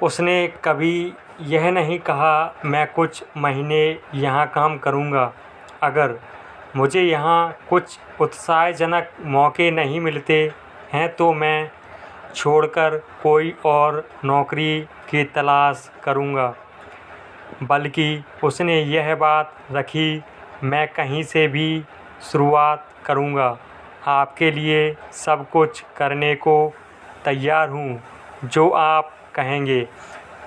उसने कभी यह नहीं कहा मैं कुछ महीने यहाँ काम करूँगा। अगर मुझे यहाँ कुछ उत्साहजनक मौके नहीं मिलते हैं तो मैं छोड़कर कोई और नौकरी की तलाश करूँगा। बल्कि उसने यह बात रखी, मैं कहीं से भी शुरुआत करूँगा। आपके लिए सब कुछ करने को तैयार हूँ जो आप कहेंगे,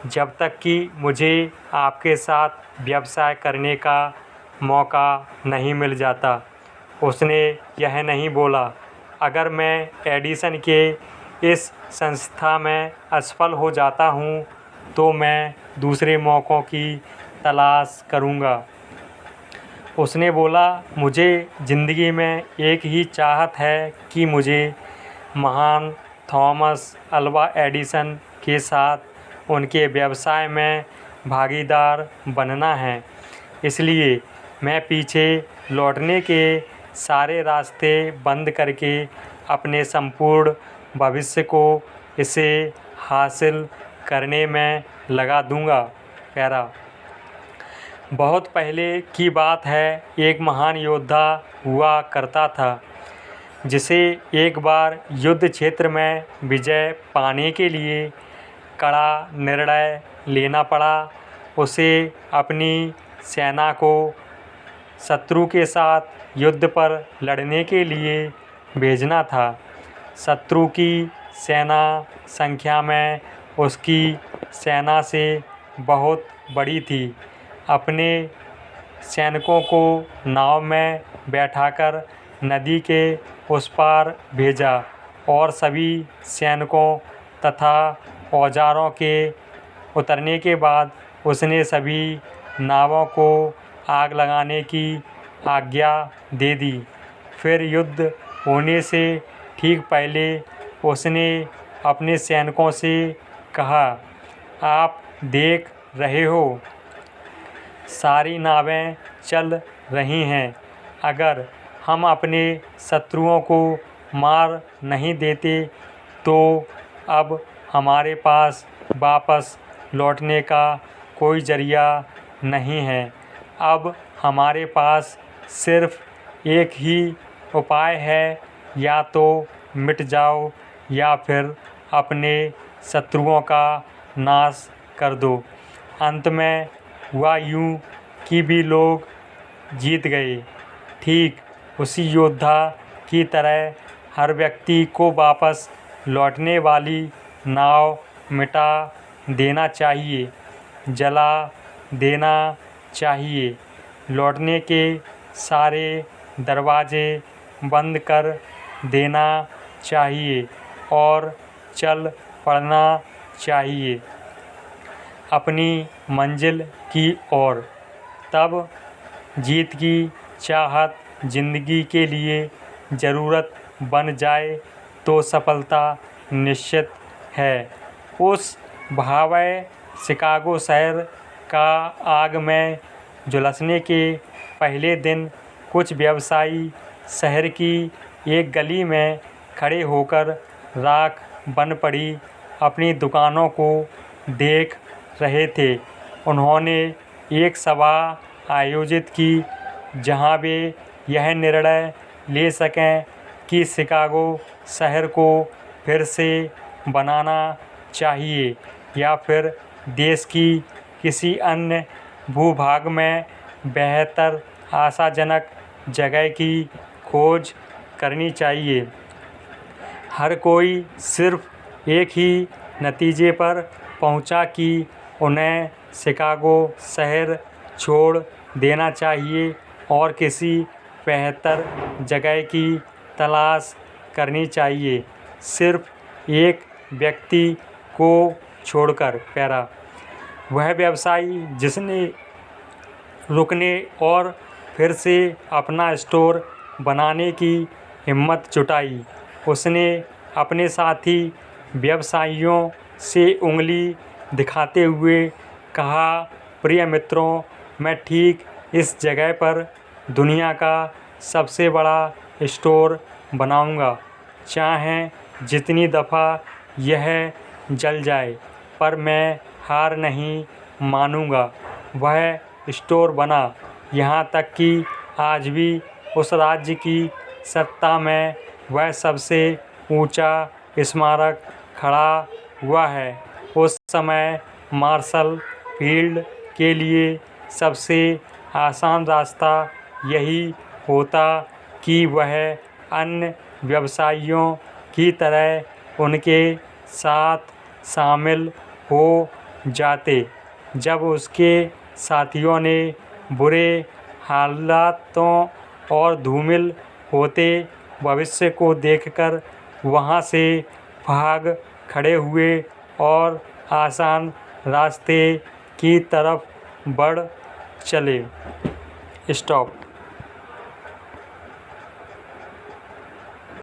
जब तक कि मुझे आपके साथ व्यवसाय करने का मौका नहीं मिल जाता। उसने यह नहीं बोला, अगर मैं एडिसन के इस संस्था में असफल हो जाता हूँ तो मैं दूसरे मौक़ों की तलाश करूँगा। उसने बोला, मुझे ज़िंदगी में एक ही चाहत है कि मुझे महान थॉमस अल्वा एडिसन के साथ उनके व्यवसाय में भागीदार बनना है। इसलिए मैं पीछे लौटने के सारे रास्ते बंद करके अपने संपूर्ण भविष्य को इसे हासिल करने में लगा दूँगा। पैरा बहुत पहले की बात है, एक महान योद्धा हुआ करता था जिसे एक बार युद्ध क्षेत्र में विजय पाने के लिए कड़ा निर्णय लेना पड़ा। उसे अपनी सेना को शत्रु के साथ युद्ध पर लड़ने के लिए भेजना था। शत्रु की सेना संख्या में उसकी सेना से बहुत बड़ी थी। अपने सैनिकों को नाव में बैठाकर नदी के उस पार भेजा और सभी सैनिकों तथा औजारों के उतरने के बाद उसने सभी नावों को आग लगाने की आज्ञा दे दी। फिर युद्ध होने से ठीक पहले उसने अपने सैनिकों से कहा, आप देख रहे हो, सारी नावें चल रही हैं। अगर हम अपने शत्रुओं को मार नहीं देते तो अब हमारे पास वापस लौटने का कोई ज़रिया नहीं है। अब हमारे पास सिर्फ एक ही उपाय है, या तो मिट जाओ या फिर अपने शत्रुओं का नाश कर दो। अंत में हुआ यूँ कि भी लोग जीत गए। ठीक उसी योद्धा की तरह हर व्यक्ति को वापस लौटने वाली नाव मिटा देना चाहिए, जला देना चाहिए, लौटने के सारे दरवाजे बंद कर देना चाहिए और चल पड़ना चाहिए अपनी मंजिल की ओर। तब जीत की चाहत ज़िंदगी के लिए ज़रूरत बन जाए तो सफलता निश्चित है। उस भयावह शिकागो शहर का आग में झुलसने के पहले दिन कुछ व्यवसायी शहर की एक गली में खड़े होकर राख बन पड़ी अपनी दुकानों को देख रहे थे। उन्होंने एक सभा आयोजित की जहां वे यह निर्णय ले सकें कि शिकागो शहर को फिर से बनाना चाहिए या फिर देश की किसी अन्य भूभाग में बेहतर आशाजनक जगह की खोज करनी चाहिए। हर कोई सिर्फ एक ही नतीजे पर पहुंचा कि उन्हें शिकागो शहर छोड़ देना चाहिए और किसी बेहतर जगह की तलाश करनी चाहिए, सिर्फ एक व्यक्ति को छोड़कर। पैरा वह व्यवसायी जिसने रुकने और फिर से अपना स्टोर बनाने की हिम्मत जुटाई। उसने अपने साथी व्यवसायियों से उंगली दिखाते हुए कहा, प्रिय मित्रों, मैं ठीक इस जगह पर दुनिया का सबसे बड़ा स्टोर बनाऊंगा, चाहे जितनी दफ़ा यह जल जाए। पर मैं हार नहीं मानूंगा। वह स्टोर बना, यहाँ तक कि आज भी उस राज्य की सत्ता में वह सबसे ऊंचा स्मारक खड़ा हुआ है। उस समय मार्शल फील्ड के लिए सबसे आसान रास्ता यही होता कि वह अन्य व्यवसायियों की तरह उनके साथ शामिल हो जाते। जब उसके साथियों ने बुरे हालातों और धूमिल होते भविष्य को देखकर वहाँ से भाग खड़े हुए और आसान रास्ते की तरफ बढ़ चले। स्टॉप।